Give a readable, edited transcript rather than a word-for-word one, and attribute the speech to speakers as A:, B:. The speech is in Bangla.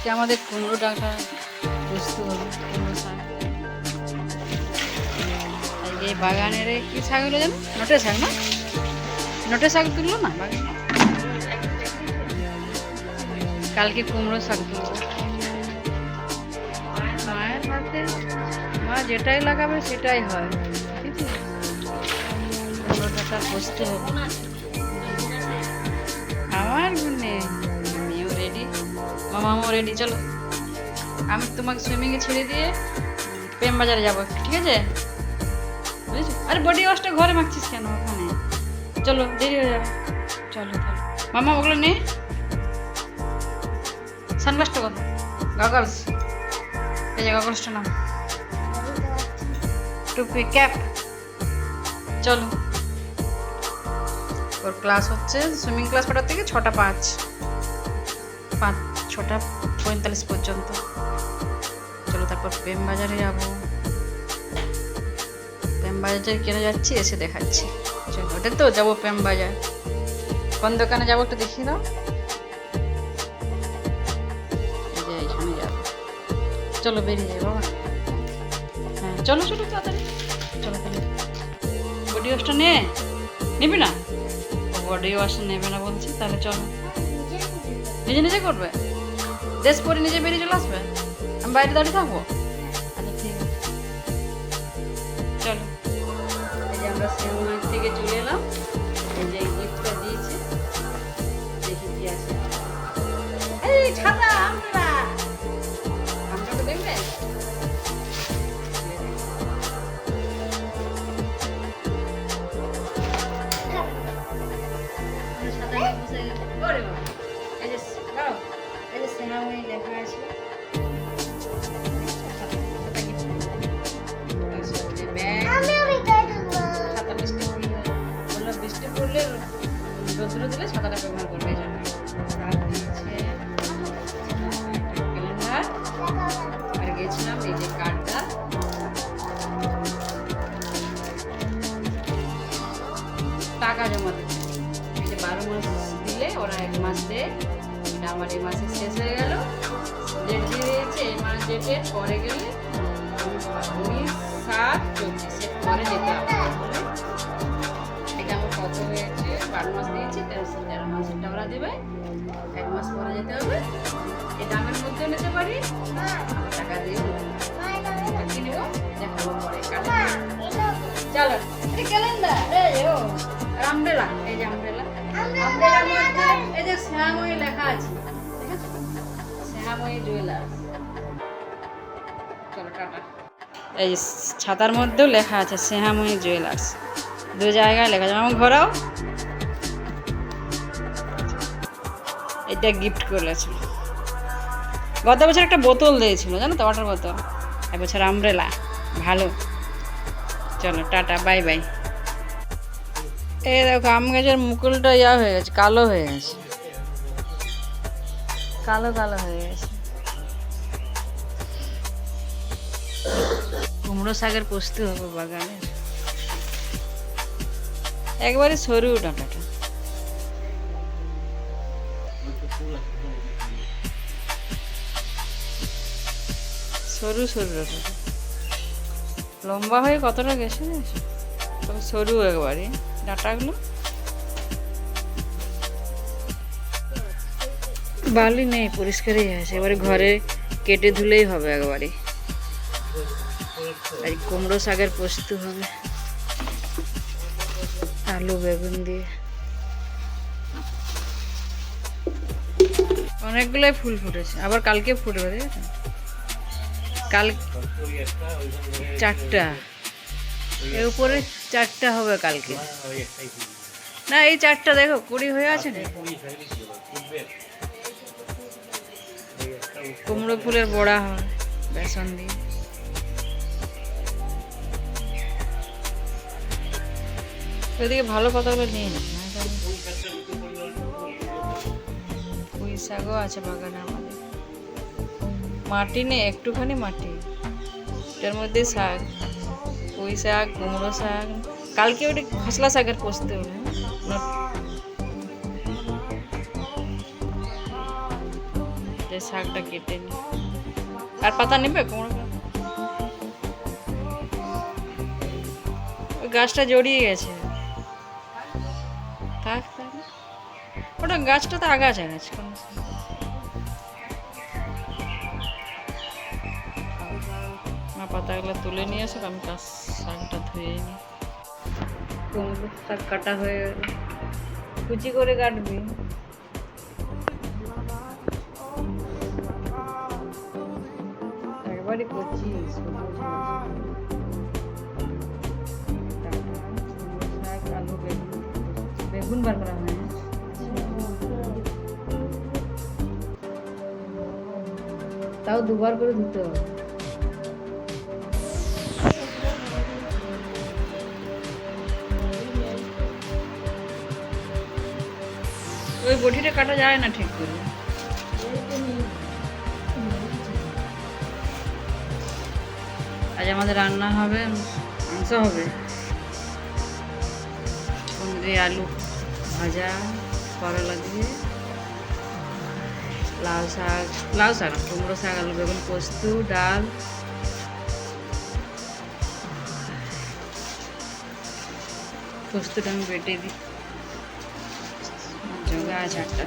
A: আজকে আমাদের কুমড়ো ডাঁটা বুঝতে হবে কুমড়ো শাক। আজকে এই বাগানের কি শাক হলো জানো? নটে শাক না? নটে শাক তুললো না বাগানে? কালকে কুমড়ো শাক তুলবো। মায়ের হাতে মা যেটাই লাগাবে সেটাই হয়, ঠিক আছে? কুমড়ো ডাঁটা বসতে হবে আমার গুনে। আমিও রেডি, মামাও রেডি। চলো আমি তোমাকে সুইমিংয়ে ছেড়ে দিয়ে প্রেম বাজারে যাবো, ঠিক আছে? বুঝেছো? আরে বডি ওয়াশটা ঘরে মাখছিস কেন ওখানে? চলো দেরি হয়ে যাবে। চলো তাহলে মামা ওগুলো নে। সানগ্লাসটা কত? গগলস, এই যে গগলসটা নাও। টুপি, ক্যাপ। চলো ওর ক্লাস হচ্ছে সুইমিং ক্লাস 5টা থেকে 6:45 পর্যন্ত। চলো তারপর প্রেম বাজারে যাবো। প্রেম বাজারে কেন যাচ্ছি এসে দেখাচ্ছি। চলো ওটা তো যাবো প্রেম বাজার। কোন দোকানে যাবো একটু দেখিয়ে দাও। এই যে এখানে যাবো। চলো বেরিয়ে যাই বাবা। হ্যাঁ চলো চলো তাড়াতাড়ি চলো। বডি ওয়াশটা নিবি না? বডি ওয়াশ নেবে না বলছি, তাহলে চলো। নিজে নিজে করবে? ড্রেস পরে নিজে বেরিয়ে চলে আসবে? আমি বাইরে দাঁড়িয়ে থাকবো? আচ্ছা ঠিক আছে চলো। এই যে আমরা সিনেমার থেকে চলে এলাম। এই যে গিফটটা দিয়েছে, দেখি কি আছে। এই ছাতা আমরা তো দেখবে। লেখা আছে বৃষ্টি পড়লে রোদ্র দিলে ছাতাটা ব্যবহার করবে, এই জন্য। আর দিয়েছে ক্যালেন্ডার, আর গেছিলাম এই যে কার্ডটা। টাকা জমা দিতে, এই যে 12 মাস দিলে ওরা 1 মাস দেয়। এটা আমার এই মাসে শেষ হয়ে গেল। ডেট দিয়ে দিয়েছে, এই মাস ডেটের পরে গেলে 19/7/24 পরে যেতে হবে। এটা আমার কত হয়েছে? 12 মাস দিয়েছি, 13 মাসেরটা ওরা দেবে। 1 মাস পরে যেতে হবে। এই দামের মধ্যে নিতে পারি, টাকা দিয়ে কি নেব দেখাবো পরে। চলো এটা ক্যালেন্ডার, এই ও আমব্রেলা, এই যে আমব্রেলা। আমব্রেলার মধ্যে এই যে শ্যামই লেখা আছে, ঠিক আছে? শ্যামই জুয়েলার্স। চলো টাটা। এই ছাতার মধ্যেও লেখা আছে শ্যামই জুয়েলার্স, 2 জায়গায় লেখা আছে। আমার ঘোরাও। এটা গিফট করেছিল। গত বছর একটা বোতল দিয়েছিল জানো তো, ওয়াটার বোতল। এবছর আমব্রেলা। ভালো। চলো টাটা, বাই বাই। এই দেখো আম গাছের মুকুলটা হয়ে গেছে, কালো হয়ে গেছে, কালো কালো হয়ে গেছে। কুমড়ো শাকের পোস্ত হবে বাগানে। একবারে সরু ডাঁটাটা। সরু সরু ডাঁটাটা লম্বা হয়ে কতটা গেছে, তবে সরু একবারে ডাঁটাগুলো। বালি নেই, পরিষ্কারই আছে। এবারে ঘরে কেটে ধুলেই হবে একবারে। আর কুমড়ো শাকের পোস্ত হবে আলু বেগুন দিয়ে। অনেকগুলোই ফুল ফুটেছে, আবার কালকে ফুটবে, ঠিক আছে? কাল 4টা, এর উপরে 4টা হবে কালকে। না এই 4টা দেখো 20 হয়ে আছে না। কুমড়ো ফুলের বড়া হয় বেসন দিয়ে। ওইদিকে ভালো কথাগুলো নিয়ে না। পুঁই শাকও আছে বাগানে আমাদের। মাটি নেই, একটুখানি মাটি, এটার মধ্যে শাক, পুঁই শাক, কুমড়ো শাক। কালকে ওটা খসলা শাকের পোস্ত হবে।
B: এই শাকটা কেটে নি। আর পাতা নেবে কুমড়ো পাতা? ওই গাছটা জড়িয়ে গেছে। থাক থাক, ওটা গাছটা তো আগাছা গাছ। না, পাতাগুলো তুলে নিয়ে আসুক, আমি শাকটা ধুয়ে নিই। কুমড়ো শাক কাটা হয়ে গেল, কুচি করে কাটবি। একবারই কচি সবুজ শাক, আলু, বেগুন। বেগুন বার করা হয় না। তাও দুবার করে ধুতে হবে। ওই বটিটা কাটা যায় না ঠিক করে। আজ আমাদের রান্না হবে, মাংস হবে, কুঁদরি আলু ভাজা, করলা দিয়ে, লাউ শাক না, কুমড়ো শাক, আলু বেগুন পোস্ত, ডাল। পোস্তটা আমি বেটে দিই, জোগা আছে একটা।